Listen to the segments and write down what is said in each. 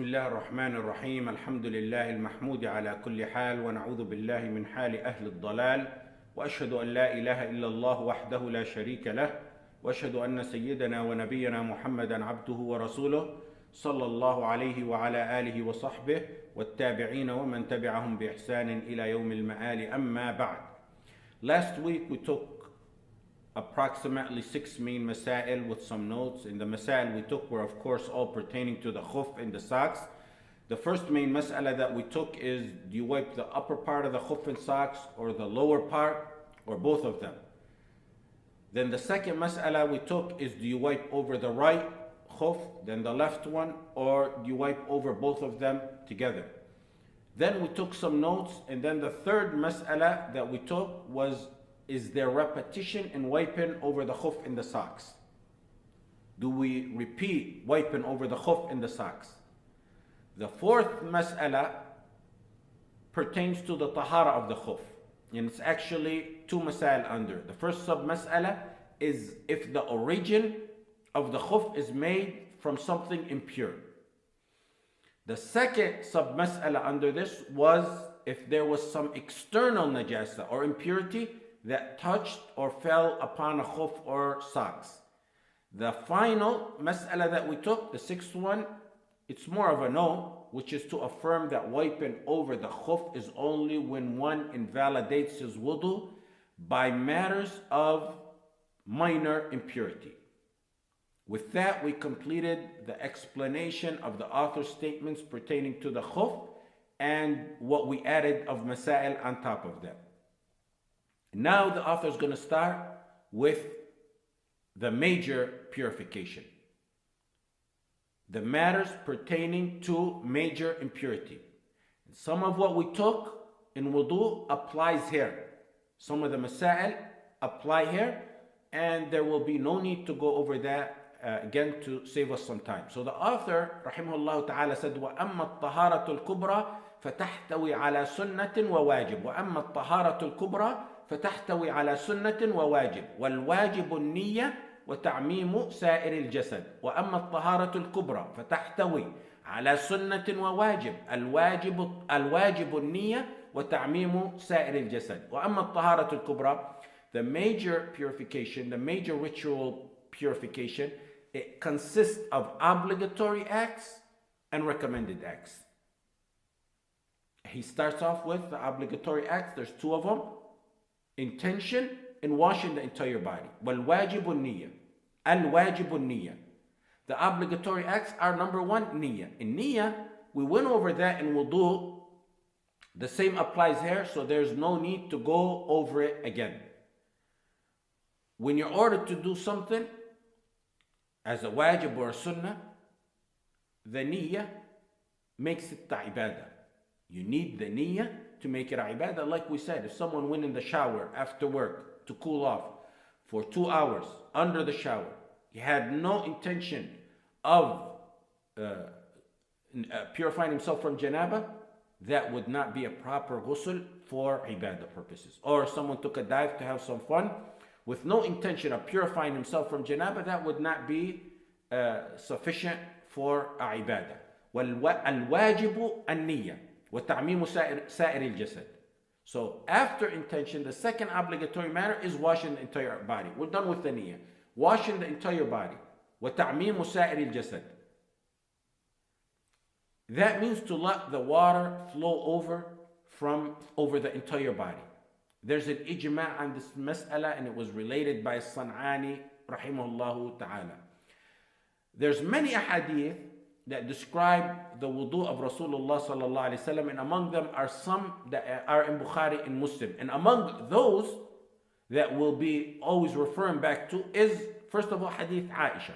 بسم الله الرحمن الرحيم الحمد لله المحمود على كل حال ونعوذ بالله من حال أهل الضلال وأشهد أن لا إله إلا الله وحده لا شريك له وأشهد أن سيدنا ونبينا محمدا عبده ورسوله صلى الله عليه وعلى آله وصحبه والتابعين ومن تبعهم بإحسان إلى يوم المآل أما بعد. Last week we took approximately 6 main masail with some notes. In the masail we took were of course all pertaining to the khuf and the socks. The first main mas'ala that we took is, do you wipe the upper part of the khuf and socks or the lower part or both of them? Then the second mas'ala we took is, do you wipe over the right khuf, then the left one, or do you wipe over both of them together? Then we took some notes, and then the third mas'ala that we took was, is there repetition in wiping over the khuf and the socks? Do we repeat wiping over the khuf and the socks? The fourth mas'ala pertains to the tahara of the khuf, and it's actually two masail under. The first sub-mas'ala is if the origin of the khuf is made from something impure. The second sub-mas'ala under this was if there was some external najasa or impurity that touched or fell upon a khuf or socks. The final mas'ala that we took, the sixth one, it's more of a no, which is to affirm that wiping over the khuf is only when one invalidates his wudu by matters of minor impurity. With that, we completed the explanation of the author's statements pertaining to the khuf and what we added of masail on top of that. Now the author is going to start with the major purification. The matters pertaining to major impurity. Some of what we took in wudu applies here. Some of the masail apply here, and there will be no need to go over that again to save us some time. So the author, rahimahullah ta'ala, said, وَأَمَّا الطَّهَارَةُ الْكُبْرَى فَتَحْتَوِي عَلَى سُنَّةٍ وَوَاجِبٍ وَأَمَّا الطَّهَارَةُ الْكُبْرَى فتحتوي على سنة وواجب والواجب النية وتعميم سائر الجسد وأما الطهارة الكبرى فتحتوي على سنة وواجب الواجب النية وتعميم سائر الجسد وأما الطهارة الكبرى, the major purification, the major ritual purification, it consists of obligatory acts and recommended acts. He starts off with the obligatory acts. There's two of them. Intention in washing the entire body. وَالْوَاجِبُ النِّيَّةِ الْوَاجِبُ النِّيَّةِ. The obligatory acts are number one, niyyah. In niyyah, we went over that in wudu. The same applies here, so there's no need to go over it again. When you're ordered to do something as a wajib or a sunnah, the niyyah makes it ibadah. You need the niyyah to make it ibadah. Like we said, if someone went in the shower after work to cool off for 2 hours under the shower, he had no intention of purifying himself from janaba, that would not be a proper ghusl for ibadah purposes. Or someone took a dive to have some fun with no intention of purifying himself from janaba, that would not be sufficient for ibadah. وَالْوَاجِبُ النِّيَّةِ وَتَعْمِيمُ سَائِرِ الْجَسَدِ. So after intention, the second obligatory matter is washing the entire body. We're done with the niyyah. Washing the entire body. وَتَعْمِيمُ سَائِرِ الْجَسَدِ. That means to let the water flow over the entire body. There's an ijma' on this mas'ala, and it was related by San'ani rahimahullah ta'ala. There's many ahadith that describe the wudu of Rasulullah sallallahu alaihi wasallam, and among them are some that are in Bukhari and Muslim. And among those that we'll be always referring back to is, first of all, hadith Aisha.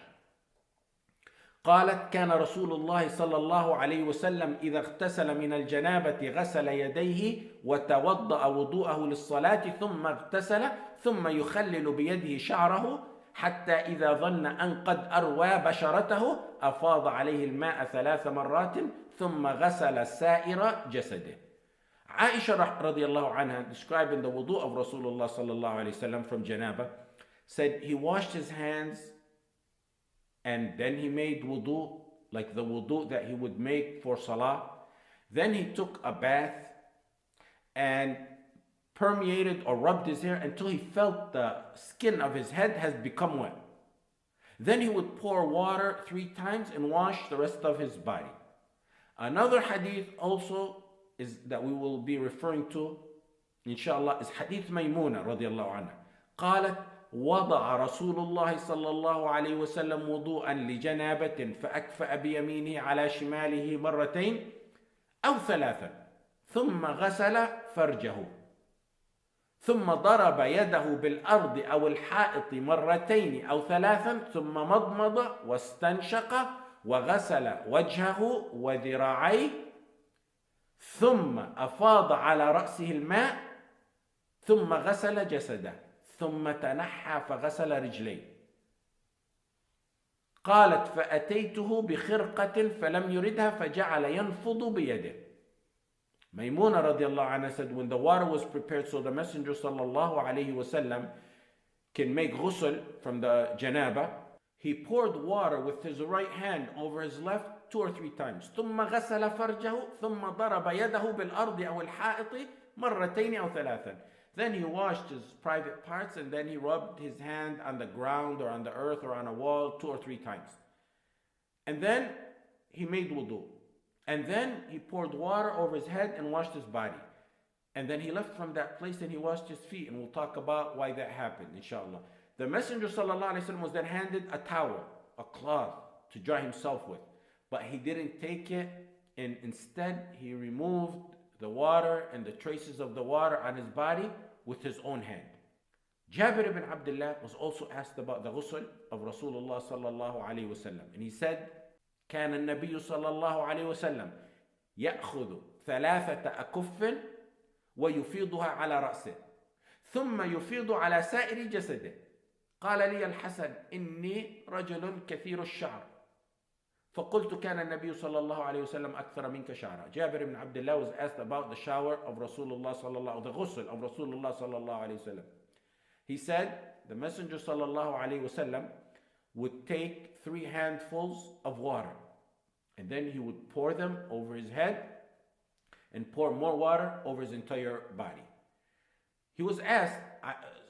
قالت كان رسول الله صلى الله عليه وسلم إذا اغتسل من الجنابة غسل يديه وتوضأ وضوءه للصلاة ثم اغتسل ثم يخلل بيده شعره حتى إذا ظن أن قد أروى بشرته أفاض عليه الماء 3 مرات ثم غسل سائر جسده. Aisha radiallahu anha, describing the wudu of Rasulullah sallallahu alayhi wasallam from janaba, said he washed his hands and then he made wudu like the wudu that he would make for salah. Then he took a bath and permeated or rubbed his hair until he felt the skin of his head has become wet. Then he would pour water 3 times and wash the rest of his body. Another hadith also is that we will be referring to, inshallah, is hadith Maymuna radiallahu anha. قالت وضع رسول الله صلى الله عليه وسلم وضوءا لجنابة فأكفأ بيمينه على شماله مرتين أو 3 ثم غسل فرجه ثم ضرب يده بالأرض أو الحائط مرتين أو 3 ثم مضمض واستنشق وغسل وجهه وذراعيه ثم أفاض على رأسه الماء ثم غسل جسده ثم تنحى فغسل رجليه. قالت فأتيته بخرقة فلم يردها فجعل ينفض بيده. Maymuna radiallahu anha said, when the water was prepared so the Messenger sallallahu alayhi wasallam can make ghusl from the janaba, he poured water with his right hand over his left 2 or 3 times. ثم غسل فرجه ثم ضرب يده بالأرض أو الحائط مرتين أو 3. Then he washed his private parts and then he rubbed his hand on the ground or on the earth or on a wall 2 or 3 times. And then he made wudu. And then he poured water over his head and washed his body. And then he left from that place and he washed his feet. And we'll talk about why that happened, inshallah. The Messenger sallallahu alaihi wasallam was then handed a towel, a cloth to dry himself with. But he didn't take it, and instead he removed the water and the traces of the water on his body with his own hand. Jabir ibn Abdullah was also asked about the ghusl of Rasulullah sallallahu alaihi wasallam. And he said, كان النبي صلى الله عليه وسلم يأخذ 3 أكف ويفيضها على رأسه ثم يفيض على سائر جسده. قال لي الحسن إني رجل كثير الشعر فقلت كان النبي صلى الله عليه وسلم أكثر منك شعرا. Jabir ibn Abdullah was asked about the shower of Rasulullah sallallahu, the ghusl of Rasulullah sallallahu alayhi wasallam. He said the Messenger sallallahu alayhi wasallam would take 3 handfuls of water and then he would pour them over his head and pour more water over his entire body. He was asked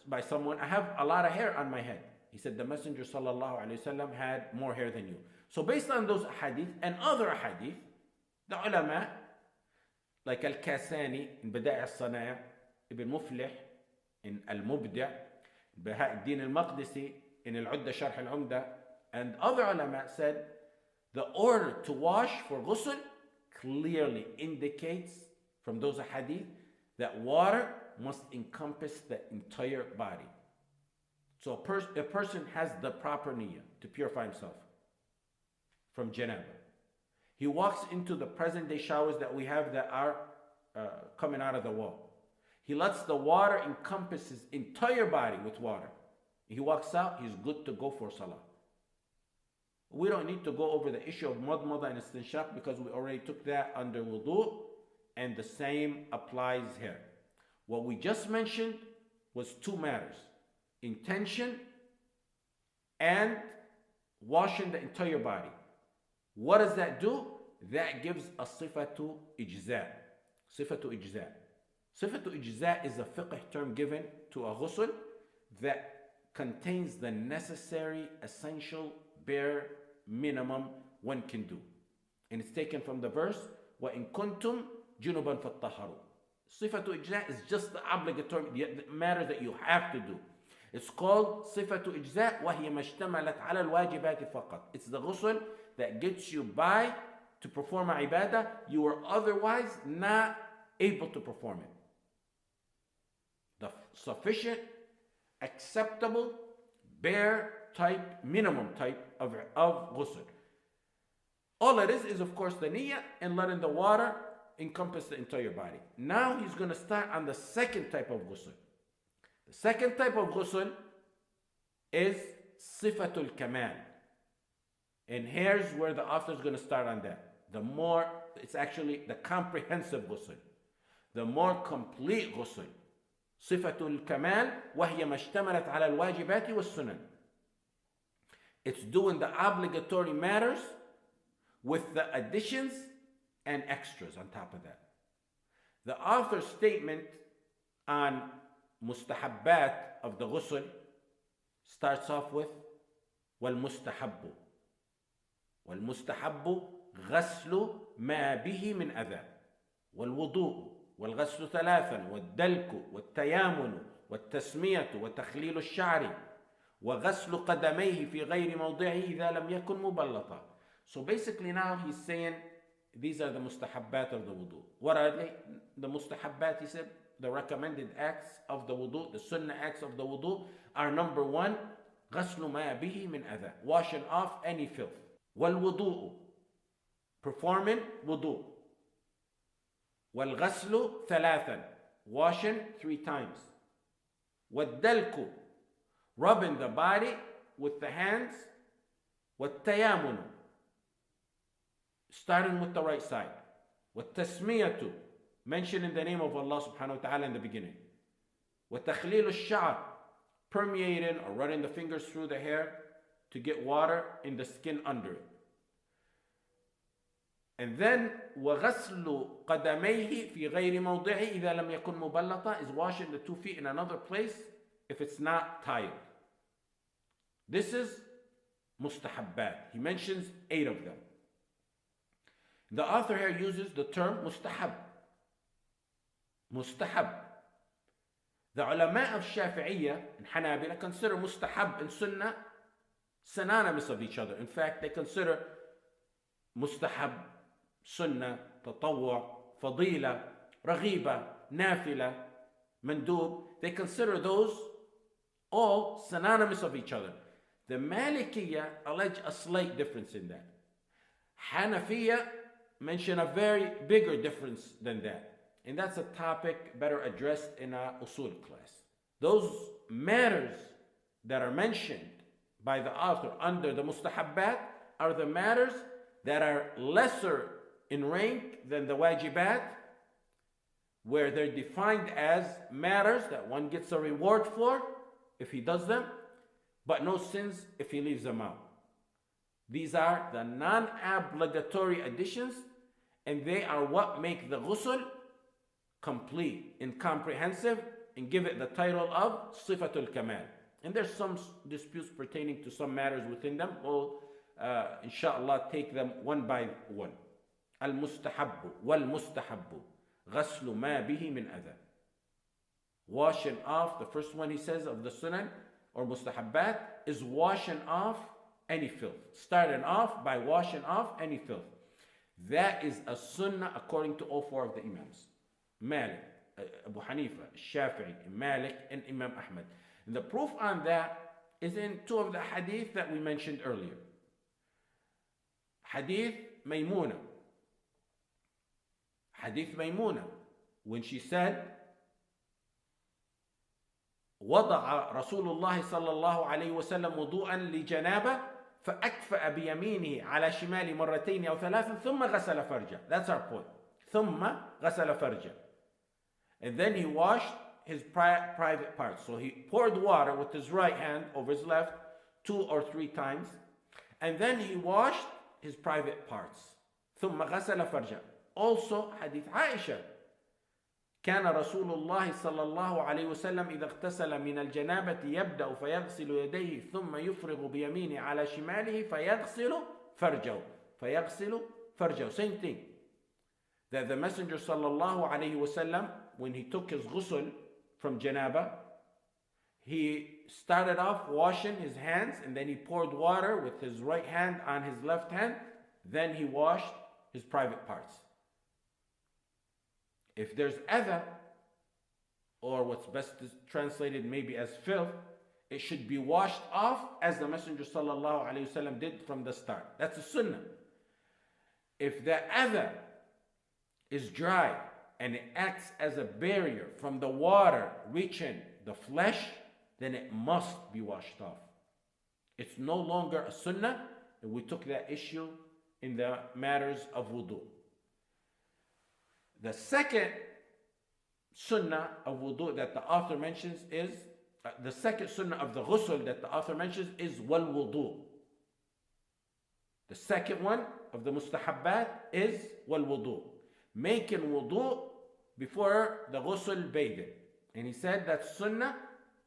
by someone, I have a lot of hair on my head. He said the Messenger sallallahu alayhi wasallam had more hair than you. So based on those hadith and other hadith, the ulama like Al-Kasani in Bada'i al-Sanaya, Ibn Muflih in Al-Mubda', Baha'uddin al-Maqdisi in Al-Udda Sharh al-Umda, and other ulama said the order to wash for ghusl clearly indicates from those hadith that water must encompass the entire body. So a person has the proper niyyah to purify himself from janaba. He walks into the present day showers that we have that are coming out of the wall. He lets the water encompass his entire body with water. He walks out, he's good to go for salah. We don't need to go over the issue of madmada and istinshaq because we already took that under wudu, and the same applies here. What we just mentioned was 2 matters: intention and washing the entire body. What does that do? That gives a sifatu ijza. Sifatu ijza. Sifatu ijza is a fiqh term given to a ghusl that contains the necessary, essential, bare minimum one can do. And it's taken from the verse, وَإِن كُنْتُمْ جُنُبًا فَاتَّهَرُوا. Sifatu ijza is just the obligatory matter that you have to do. It's called sifatu ijza وَهِيَ مَشْتَمَلَتْ عَلَى الْوَاجِبَاتِ فَقَط. It's the ghusl that gets you by to perform a ibadah you were otherwise not able to perform it. The sufficient, acceptable, bare type, minimum type of ghusl. All it is of course the niyyah and letting the water encompass the entire body. Now he's going to start on the second type of ghusl. The second type of ghusl is sifatul kamal. And here's where the author is going to start on that. It's actually the comprehensive ghusl, the more complete ghusl. Sifatul kamal وهي ما اشتملت على الواجبات والسنن. It's doing the obligatory matters with the additions and extras on top of that. The author's statement on mustahabbat of the ghusl starts off with والمستحب والمستحب غسل ما به من أذى والوضوء والغسل ثلاثا والدلك والتيامن والتسمية وتخليل الشعر وغسل قدميه في غير موضعه إذا لم يكن مبلطا. So basically now he's saying these are the mustahabbat of the wudu. What are they? The mustahabbat, he said, the recommended acts of the wudu, the sunnah acts of the wudu are number one, غسل ما به من أذى, washing off any filth. والوضوء, performing wudu. والغسل ثلاثا, washing 3 times. والدلك, rubbing the body with the hands. والتيامن, starting with the right side. والتسمية, mentioning the name of Allah subhanahu wa ta'ala in the beginning. وتخليل الشعر, permeating or running the fingers through the hair to get water in the skin under it. And then وغسل قدميه في غير موضعه إذا لم يكن مبلطا is washing the 2 feet in another place if it's not tied. This is mustahabbat. He mentions 8 of them. The author here uses the term mustahab. Mustahab. The ulama of Shafi'iyya and Hanabila consider mustahab and sunnah synonymous of each other. In fact, they consider mustahab, sunnah, tatawwu', fadila, raghiba, nafila, mandub. They consider those all synonymous of each other. The Malikiyya allege a slight difference in that. Hanafiyya mention a very bigger difference than that. And that's a topic better addressed in our usul class. Those matters that are mentioned by the author under the mustahabbat are the matters that are lesser in rank than the wajibat, where they're defined as matters that one gets a reward for if he does them, but no sins if he leaves them out. These are the non-obligatory additions, and they are what make the ghusl complete and comprehensive and give it the title of Sifatul Kamal. And there's some disputes pertaining to some matters within them. We'll, inshallah, take them one by one. Al-mustahabbu wal-mustahabbu ghaslu ma bihi min adha. Washing off, the first one he says of the sunan or mustahabbat is washing off any filth. Starting off by washing off any filth. That is a sunnah according to all 4 of the imams. Malik, Abu Hanifa, Shafi'i, Malik, and Imam Ahmad. And the proof on that is in 2 of the hadith that we mentioned earlier. Hadith Maymuna. Hadith Maymuna, when she said, وضع رسول الله صلى الله عليه وسلم وضوءا لجنابه فأكفأ بيمينه على شمال مرتين أو 3 ثم غسل فرجه. That's our point. ثم غسل فرجه. And then he washed his private parts. So he poured water with his right hand over his left 2 or 3 times. And then he washed his private parts. ثم غسل فرجه. Also, hadith Aisha. كان رسول الله صلى الله عليه وسلم إذا اغتسل من الجنابة يبدأ فيغسل يديه ثم يفرغ بيمينه على شماله فيغسل فرجه. فيغسل فرجه. Same thing. That the Messenger صلى الله عليه وسلم, when he took his ghusl from janaba, he started off washing his hands and then he poured water with his right hand on his left hand. Then he washed his private parts. If there's adha, or what's best translated maybe as filth, it should be washed off as the Messenger sallallahu alaihi wasallam did from the start. That's a sunnah. If the adha is dry and it acts as a barrier from the water reaching the flesh, then it must be washed off. It's no longer a sunnah, and we took that issue in the matters of wudu. The second sunnah of wudu that the author mentions is, the second sunnah of the ghusl that the author mentions is wal wudu. The second one of the mustahabbat is wal-wudu. Making wudu before the ghusl bathing. And he said that's sunnah,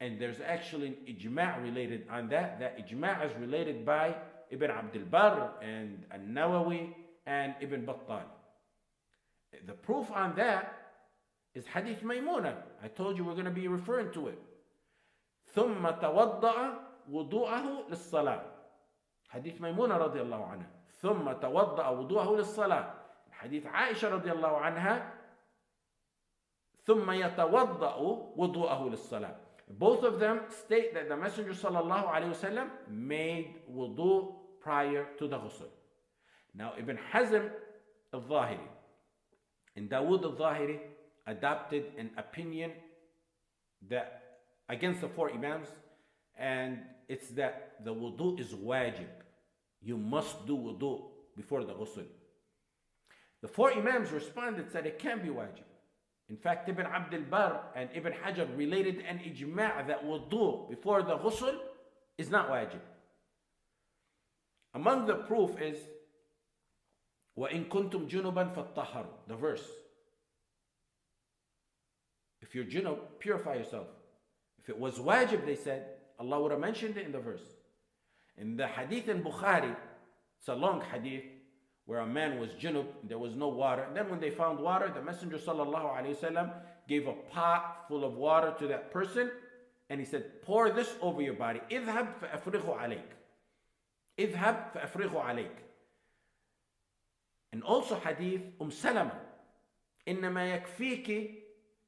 and there's actually an ijma' related on that. That ijma' is related by Ibn Abdul Barr and An-Nawawi and Ibn Battal. The proof on that is Hadith Maymuna. I told you we're going to be referring to it. ثم توضأ وضوءه للصلاة. Hadith Maymuna رضي الله عنها. ثم توضأ وضوءه للصلاة. Hadith Aisha رضي الله عنها. ثم يتوضأ وضوءه للصلاة. Both of them state that the Messenger sallallahu alaihi wasallam made wudu prior to the ghusl. Now Ibn Hazm al-Zahiri and Dawood al-Zahiri adopted an opinion that against the four imams, and it's that the wudu is wajib. You must do wudu before the ghusl. The four imams responded, said it can be wajib. In fact, Ibn Abdul Barr and Ibn Hajar related an ijma' that wudu before the ghusl is not wajib. Among the proof is وَإِن كُنْتُمْ جُنُبًا فَاتَّحَرُوا, the verse. If you're junub, purify yourself. If it was wajib, they said, Allah would have mentioned it in the verse. In the hadith in Bukhari, it's a long hadith, where a man was junub, there was no water. And then when they found water, the Messenger sallallahu alaihi wasallam gave a pot full of water to that person, and he said, pour this over your body. اذهب فأفرغه عليك. اذهب فأفرغه عليك. And also hadith Salama, إنما يكفيك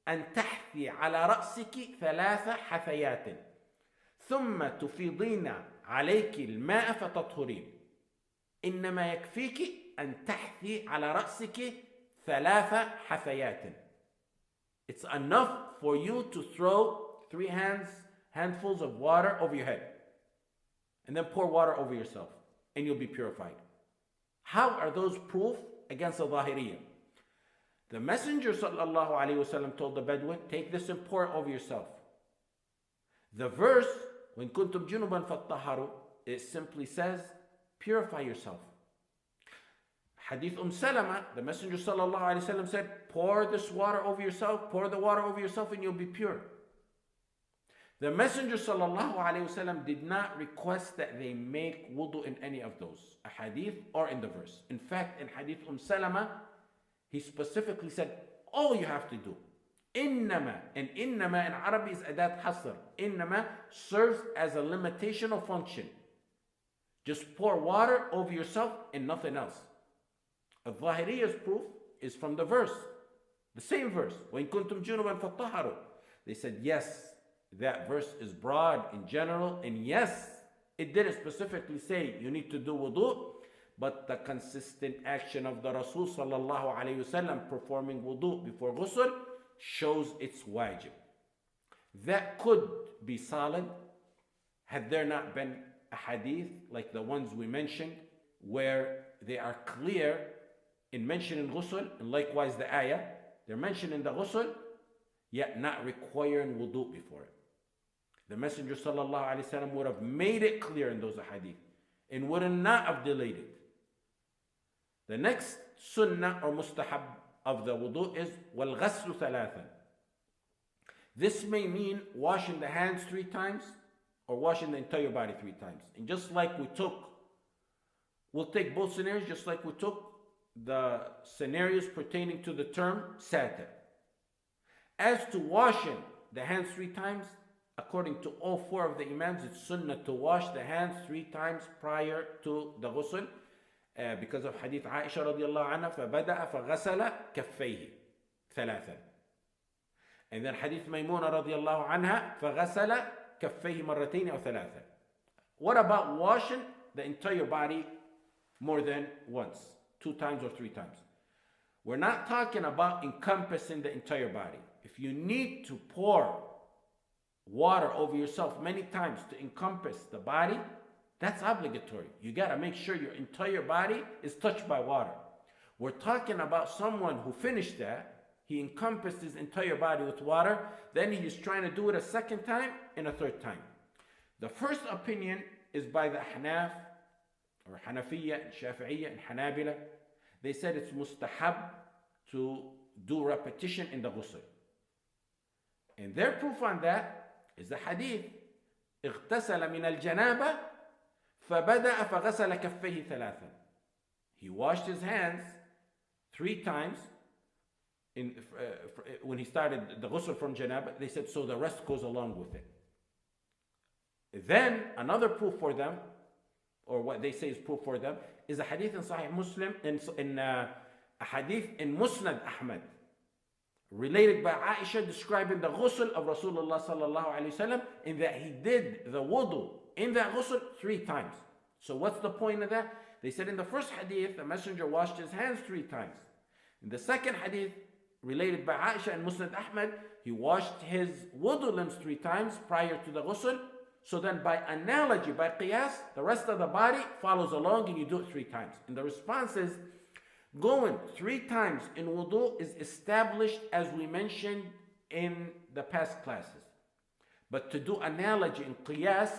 أن تحثي على رأسك 3 حثيات ثم تفيضين عليك الماء فتطهرين. إنما يكفيك أن تحثي على رأسك 3 حثيات. It's enough for you to throw 3 handfuls of water over your head, and then pour water over yourself, and you'll be purified. How are those proof against the Zahiriyya? The Messenger sallallahu alaihi wasallam told the Bedouin, take this and pour it over yourself. The verse, when kuntum junuban fattaharu, it simply says, purify yourself. Hadith Salama, the Messenger sallallahu alaihi wasallam said, pour this water over yourself, pour the water over yourself, and you'll be pure. The Messenger sallallahu alaihi wasallam did not request that they make wudu in any of those, a hadith or in the verse. In fact, in Hadith Salama, he specifically said, all you have to do, innama, and innama in Arabic is adat hasr. Innama serves as a limitational function. Just pour water over yourself and nothing else. Al-Zahiriyya's proof is from the verse, the same verse. وَإِن كُنْتُمْ جُنُبًا فَطَّهَرُوا. They said, yes, that verse is broad in general, and yes, it didn't specifically say you need to do wudu, but the consistent action of the Rasul sallallahu alayhi wasallam performing wudu before ghusl shows it's wajib. That could be solid had there not been a hadith like the ones we mentioned, where they are clear in mentioning ghusl, and likewise the ayah, they're mentioning the ghusl, yet not requiring wudu before it. The Messenger sallallahu alaihi wasallam would have made it clear in those hadith and would not have delayed it. The next sunnah or mustahab of the wudu is wal-ghaslu thalathan. This may mean washing the hands 3 times or washing the entire body 3 times. And just like we'll take both scenarios, just like we took the scenarios pertaining to the term satir. As to washing the hands 3 times, according to all 4 of the imams, it's sunnah to wash the hands 3 times prior to the ghusl, because of hadith Aisha radiallahu anha, فَبَدَأَ فَغَسَلَ كَفَّيْهِ 3. And then hadith Maymuna radiallahu anha, فَغَسَلَ كَفَّيْهِ مَرَّتَيْنِ أو 3. What about washing the entire body more than once, 2 times or 3 times? We're not talking about encompassing the entire body. If you need to pour water over yourself many times to encompass the body, that's obligatory. You got to make sure your entire body is touched by water. We're talking about someone who finished that, he encompassed his entire body with water, then he's trying to do it a 2nd time and a 3rd time. The first opinion is by the Hanaf or Hanafiya and Shafi'iyya and Hanabila, they said it's mustahab to do repetition in the ghusl. And their proof on that is the hadith. اغتسل من الجنابة فبدأ فغسل كفيه ثلاثا. He washed his hands 3 times when he started the ghusl from janaba. They said, so the rest goes along with it. Then another proof for them, or what they say is proof for them, is a hadith in Sahih Muslim, a hadith in Musnad Ahmad, related by Aisha, describing the ghusl of Rasulullah sallallahu alayhi wasallam, in that he did the wudu in that ghusl 3 times. So what's the point of that? They said in the first hadith, the messenger washed his hands 3 times. In the second hadith, related by Aisha and Musnad Ahmad, he washed his wudu limbs 3 times prior to the ghusl. So then by analogy, by qiyas, the rest of the body follows along and you do it 3 times. And the response is, going 3 times in wudu is established as we mentioned in the past classes. But to do analogy in qiyas,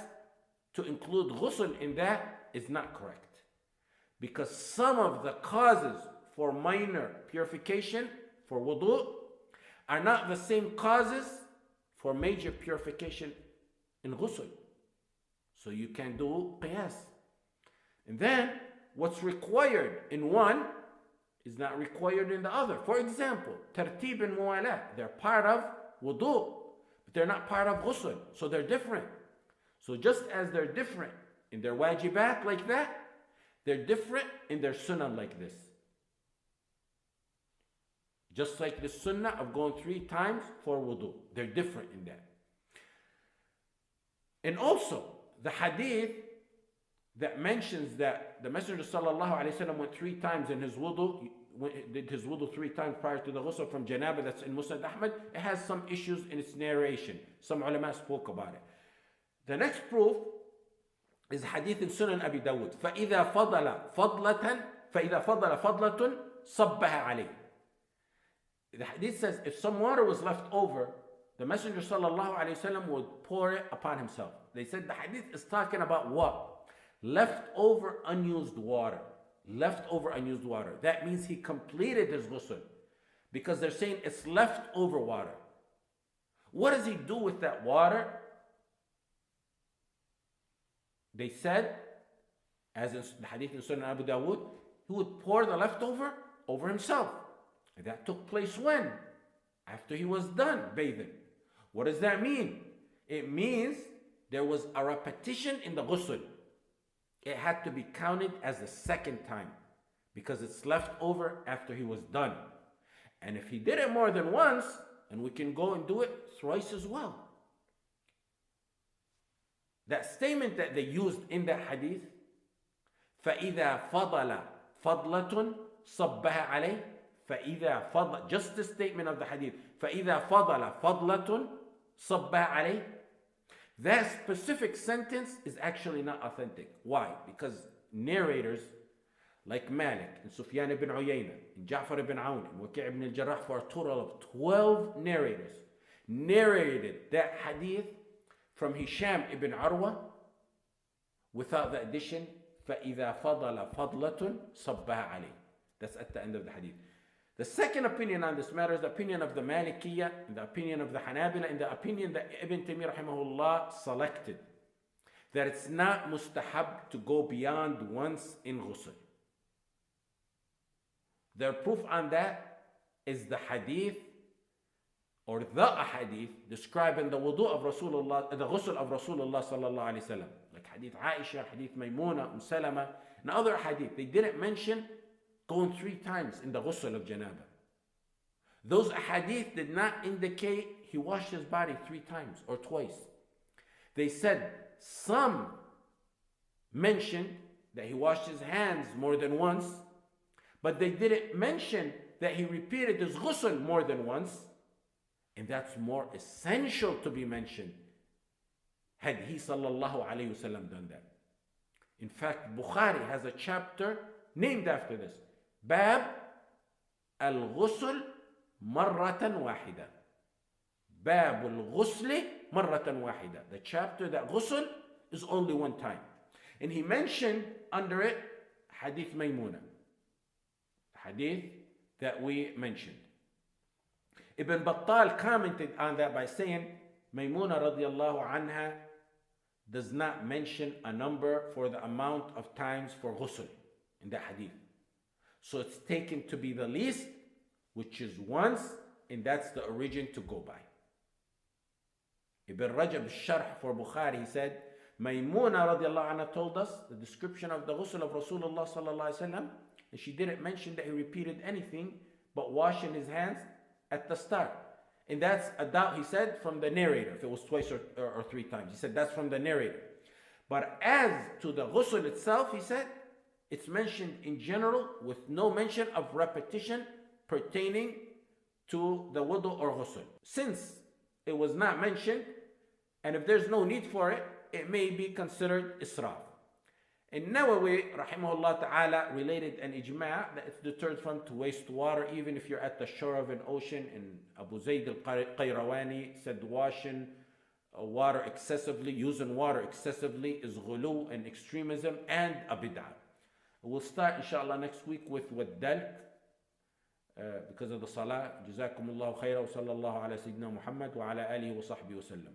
to include ghusl in that is not correct. Because some of the causes for minor purification, for wudu, are not the same causes for major purification in ghusl. So you can do qiyas. And then what's required in one is not required in the other. For example, tartib and muwalat, they're part of wudu, but they're not part of ghusl. So they're different. So just as they're different in their wajibat like that, they're different in their sunnah like this. Just like the sunnah of going 3 times for wudu. They're different in that. And also, the hadith that mentions that the Messenger sallallahu alaihi wasallam went 3 times in his wudu, did his wudu 3 times prior to the ghusl from janaba, that's in Musnad Ahmad, it has some issues in its narration. Some ulama spoke about it. The next proof is hadith in Sunan Abi Dawud. فَإِذَا فَضَلَ فَضْلَةٌ صَبَّهَا عَلَيْهِ. The hadith says, if some water was left over, the Messenger sallallahu alaihi wasallam would pour it upon himself. They said the hadith is talking about what? Leftover unused water. Leftover unused water. That means he completed his ghusl. Because they're saying it's leftover water. What does he do with that water? They said, as in the hadith in Sunan Abu Dawud, he would pour the leftover over himself. And that took place when? After he was done bathing. What does that mean? It means there was a repetition in the ghusl. It had to be counted as the second time because it's left over after he was done. And if he did it more than once, and we can go and do it thrice as well. That statement that they used in that hadith, فَإِذَا فَضَلَ فَضْلَةٌ صَبَّهَا عَلَيْهِ. فَإِذَا فَضَلَ, just the statement of the hadith, فَإِذَا فَضَلَ فَضْلَةٌ صَبَّهَا عَلَيْهِ. That specific sentence is actually not authentic. Why? Because narrators like Malik and Sufyan ibn Uyayna and Ja'far ibn Awn and Waki' ibn al-Jarrah, for a total of 12 narrators, narrated that hadith from Hisham ibn Urwa without the addition فَإِذَا فَضَلَ فَضْلَةٌ صَبَّهَا عَلَيْهِ. That's at the end of the hadith. The second opinion on this matter is the opinion of the Malikiyya, and the opinion of the Hanabila, and the opinion that Ibn Taymiyyah rahimahullah selected, that it's not mustahab to go beyond once in ghusl. Their proof on that is the hadith, or the ahadith, describing the wudu of Rasulullah, the ghusl of Rasulullah sallallahu alayhi wasallam, like hadith Aisha, hadith Maymuna, Salama, and other hadith. They didn't mention going 3 times in the ghusl of janaba. Those ahadith did not indicate he washed his body 3 times or twice. They said some mentioned that he washed his hands more than once, but they didn't mention that he repeated his ghusl more than once, and that's more essential to be mentioned had he sallallahu alayhi wasallam done that. In fact, Bukhari has a chapter named after this. Bab al-ghusl marratan wahida. Bab al-ghusl marratan wahida. The chapter that ghusl is only 1 time. And he mentioned under it Hadith Maymuna, hadith that we mentioned. Ibn Battal commented on that by saying, Maymuna radiallahu anha does not mention a number for the amount of times for ghusl in the hadith. So it's taken to be the least, which is once, and that's the origin to go by. Ibn Rajab al-Sharh for Bukhari, he said, Maymuna radiallahu anha told us the description of the ghusl of Rasulullah sallallahu alaihi wasallam, and she didn't mention that he repeated anything but washing his hands at the start. And that's a doubt, he said, from the narrator, if it was twice or three times. He said that's from the narrator. But as to the ghusl itself, he said, it's mentioned in general with no mention of repetition pertaining to the wudu or ghusl. Since it was not mentioned, and if there's no need for it, it may be considered israf. And Nawawi, rahimahullah ta'ala, related an ijma' that it's deterred from to waste water, even if you're at the shore of an ocean. And Abu Zayd al-Qayrawani said washing water excessively, using water excessively is ghulu and extremism and a bid'ah. We'll start inshallah next week with what dealt because of the salah. Jazakumullahu khayra wa sallallahu ala sayyidina Muhammad wa ala alihi wa sahbihi wa sallam.